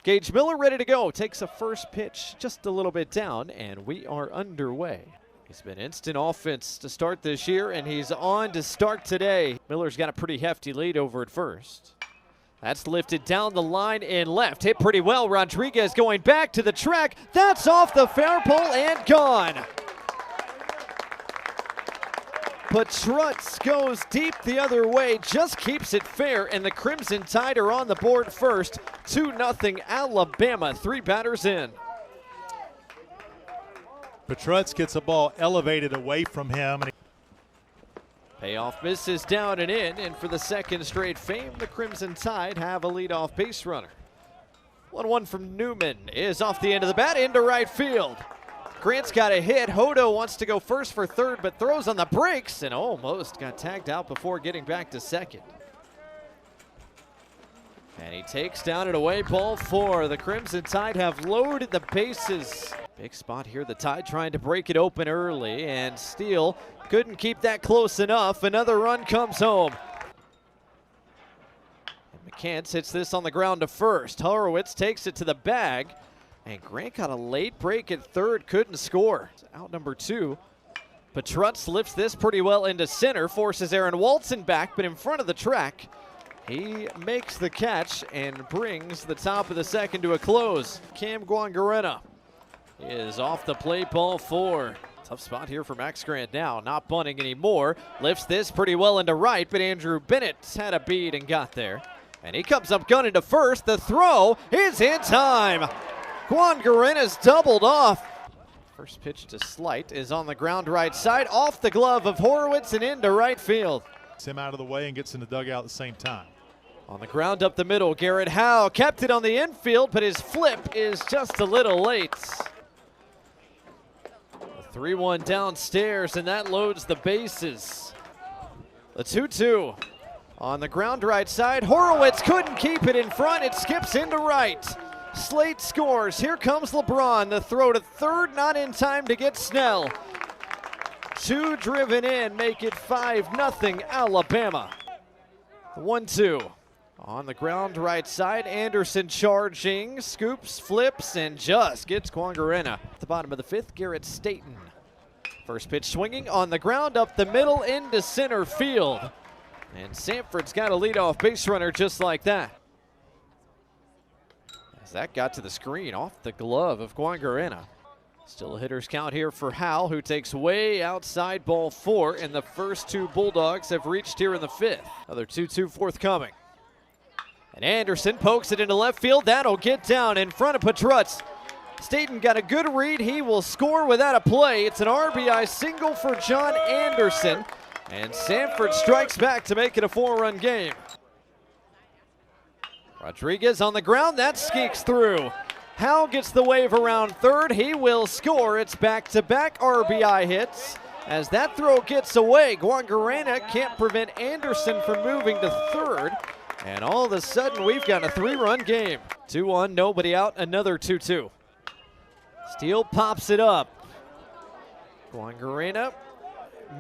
Gage Miller ready to go. Takes a first pitch just a little bit down, and we are underway. He's been instant offense to start this year, and he's on to start today. Miller's got a pretty hefty lead over at first. That's lifted down the line in left. Hit pretty well. Rodriguez going back to the track. That's off the foul pole and gone. Patrutz goes deep the other way, just keeps it fair, and the Crimson Tide are on the board first. 2-0 Alabama, 3 batters in. Patrutz gets the ball elevated away from him. Payoff misses down and in, and for the second straight fame, the Crimson Tide have a leadoff base runner. 1-1 from Newman is off the end of the bat into right field. Grant's got a hit. Hodo wants to go first for third, but throws on the brakes and almost got tagged out before getting back to second. And he takes down an away ball 4. The Crimson Tide have loaded the bases. Big spot here. The Tide trying to break it open early, and Steele couldn't keep that close enough. Another run comes home. And McCants hits this on the ground to first. Horowitz takes it to the bag, and Grant got a late break at third, couldn't score. Out number 2. Patrutz lifts this pretty well into center, forces Aaron Walton back, but in front of the track. He makes the catch and brings the top of the second to a close. Cam Guangarena is off the plate, ball 4. Tough spot here for Max Grant now, not bunting anymore. Lifts this pretty well into right, but Andrew Bennett had a beat and got there. And he comes up gunning to first. The throw is in time. Guangarena's doubled off. First pitch to Slight is on the ground right side, off the glove of Horowitz and into right field. Gets him out of the way and gets in the dugout at the same time. On the ground up the middle, Garrett Howe kept it on the infield, but his flip is just a little late. 3-1 downstairs, and that loads the bases. The 2-2 on the ground right side. Horowitz couldn't keep it in front. It skips into right. Slate scores. Here comes LeBron. The throw to third, not in time to get Snell. 2 driven in, make it 5-0 Alabama. 1-2 on the ground right side. Anderson charging, scoops, flips, and just gets Guangarena. At the bottom of the 5th, Garrett Staten. First pitch swinging on the ground up the middle into center field. And Samford's got a leadoff base runner just like that. As that got to the screen off the glove of Guangarena. Still a hitter's count here for Howe, who takes way outside, ball 4, and the first 2 Bulldogs have reached here in the 5th. Another 2-2 forthcoming. And Anderson pokes it into left field. That'll get down in front of Patrutz. Staten got a good read. He will score without a play. It's an RBI single for John Anderson, and Samford strikes back to make it a 4-run game. Rodriguez on the ground. That skeeks through. Howe gets the wave around third. He will score. It's back-to-back RBI hits. As that throw gets away, Guangarena can't prevent Anderson from moving to third. And all of a sudden, we've got a 3-run game. 2-1, nobody out, another 2-2. Steele pops it up. Guangarena,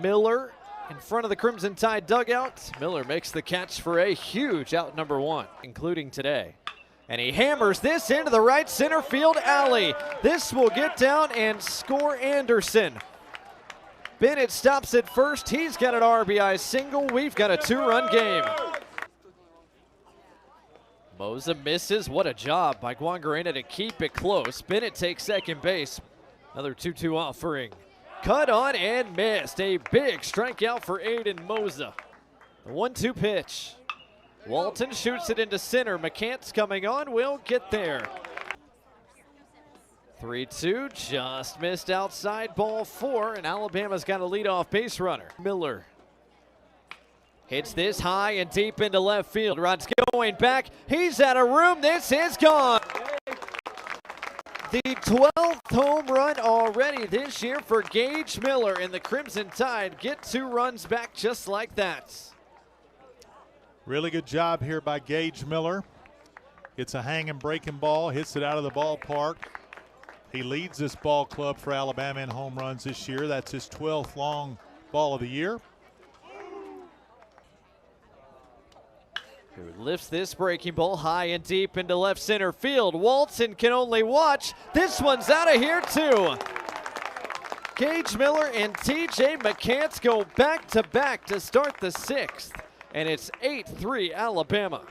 Miller in front of the Crimson Tide dugout. Miller makes the catch for a huge out number 1, including today. And he hammers this into the right center field alley. This will get down and score Anderson. Bennett stops at first. He's got an RBI single. We've got a 2-run game. Moza misses. What a job by Guangarena to keep it close. Bennett takes second base. Another 2-2 offering. Cut on and missed. A big strikeout for Aiden Moza. The 1-2 pitch. Walton shoots it into center. McCants coming on, will get there. 3-2, just missed outside, ball 4, and Alabama's got a leadoff base runner. Miller hits this high and deep into left field. Rod's going back. He's out of room. This is gone. The 12th home run already this year for Gage Miller, and the Crimson Tide get 2 runs back just like that. Really good job here by Gage Miller. Gets a hanging breaking ball, hits it out of the ballpark. He leads this ball club for Alabama in home runs this year. That's his 12th long ball of the year. Who Lifts this breaking ball high and deep into left center field. Walton can only watch. This one's out of here too. Gage Miller and TJ McCants go back-to-back to start the sixth, and it's 8-3 Alabama.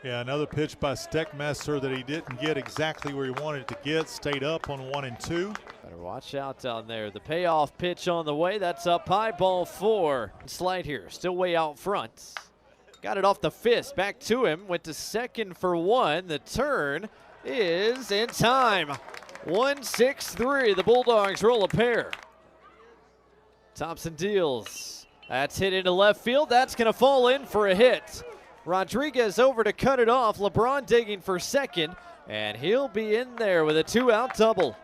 Yeah, another pitch by Steckmesser that he didn't get exactly where he wanted to get. Stayed up on 1 and 2. Better watch out down there. The payoff pitch on the way. That's up high, ball 4. Slide here, still way out front. Got it off the fist, back to him. Went to second for 1. The turn is in time. 1-6-3. The Bulldogs roll a pair. Thompson deals. That's hit into left field. That's going to fall in for a hit. Rodriguez over to cut it off. LeBron digging for second, and he'll be in there with a 2-out double.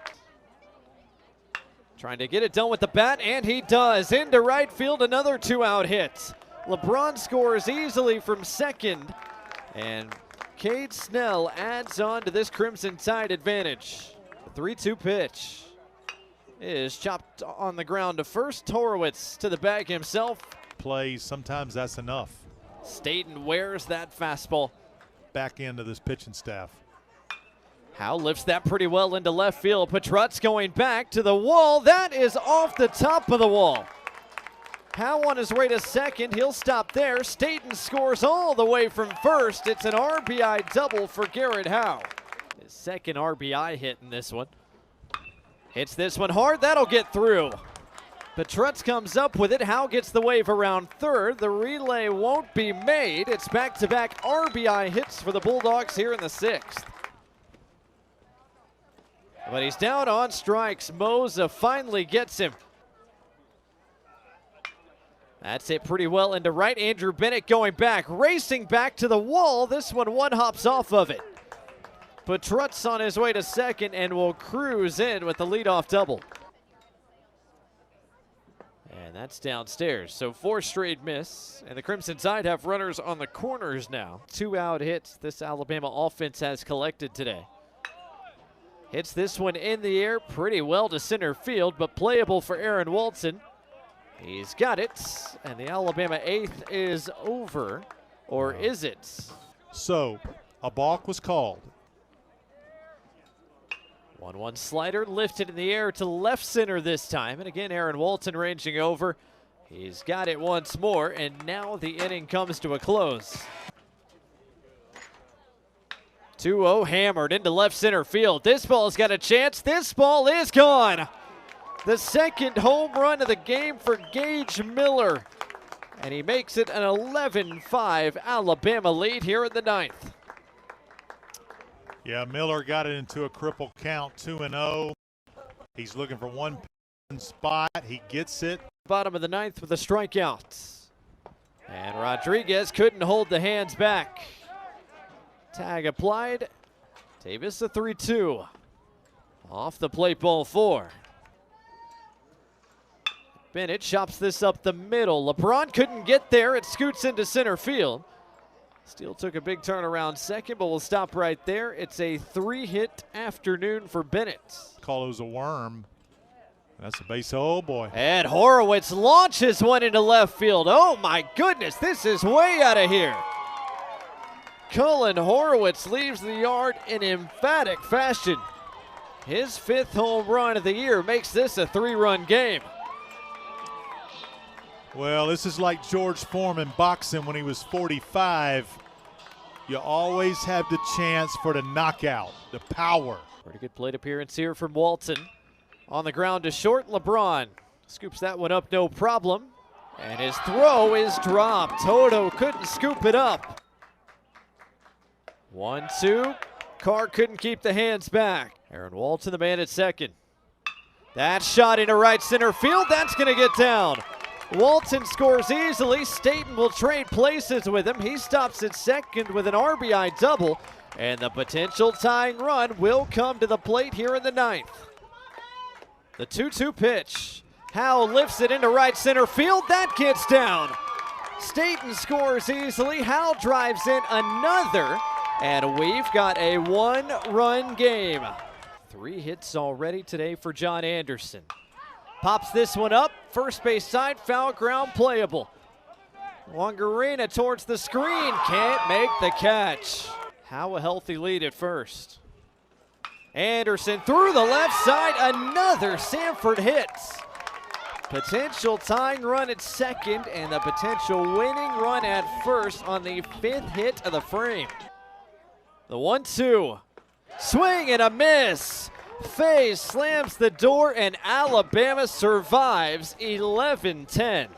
Trying to get it done with the bat, and he does. Into right field, another 2-out hit. LeBron scores easily from second, and Cade Snell adds on to this Crimson Tide advantage. The 3-2 pitch is chopped on the ground to first. Horowitz to the bag himself. Plays, sometimes that's enough. Staten wears that fastball. Back into this pitching staff. Howe lifts that pretty well into left field. Petrutz going back to the wall. That is off the top of the wall. Howe on his way to second. He'll stop there. Staten scores all the way from first. It's an RBI double for Garrett Howe. His second RBI hit in this one. Hits this one hard. That'll get through. Petrutz comes up with it. Howe gets the wave around third. The relay won't be made. It's back-to-back RBI hits for the Bulldogs here in the sixth. But he's down on strikes. Moza finally gets him. That's it pretty well into right. Andrew Bennett going back, racing back to the wall. This one hops off of it. Petrutz on his way to second and will cruise in with the leadoff double. And that's downstairs. So 4 straight miss. And the Crimson Tide have runners on the corners now. 2-out hits this Alabama offense has collected today. Hits this one in the air pretty well to center field, but playable for Aaron Walton. He's got it. And the Alabama 8th is over. Or is it? So a balk was called. 1-1 slider lifted in the air to left center this time. And again, Aaron Walton ranging over. He's got it once more, and now the inning comes to a close. 2-0 hammered into left center field. This ball's got a chance. This ball is gone. The second home run of the game for Gage Miller. And he makes it an 11-5 Alabama lead here in the 9th. Yeah, Miller got it into a cripple count, 2-0. He's looking for one spot. He gets it. Bottom of the 9th with a strikeout. And Rodriguez couldn't hold the hands back. Tag applied. Davis a 3-2. Off the plate, ball 4. Bennett chops this up the middle. LeBron couldn't get there. It scoots into center field. Steele took a big turn around second, but we'll stop right there. It's a 3-hit afternoon for Bennett. Call it was a worm. That's a base. Oh, boy. And Horowitz launches one into left field. Oh, my goodness. This is way out of here. Cullen Horowitz leaves the yard in emphatic fashion. His 5th home run of the year makes this a 3-run game. Well, this is like George Foreman boxing when he was 45. You always have the chance for the knockout, the power. Pretty good plate appearance here from Walton. On the ground to short, LeBron scoops that one up, no problem. And his throw is dropped. Toto couldn't scoop it up. 1-2. Carr couldn't keep the hands back. Aaron Walton, the man at second. That shot into right center field. That's going to get down. Walton scores easily. Staten will trade places with him. He stops at second with an RBI double. And the potential tying run will come to the plate here in the 9th. The 2-2 pitch. Howe lifts it into right center field. That gets down. Staten scores easily. Howe drives in another. And we've got a 1-run game. 3 hits already today for John Anderson. Pops this one up. First base side, foul ground, playable. Wangarina towards the screen, can't make the catch. How a healthy lead at first. Anderson through the left side, another Samford hit. Potential tying run at second and the potential winning run at first on the 5th hit of the frame. The 1-2, swing and a miss. Faye slams the door and Alabama survives 11-10.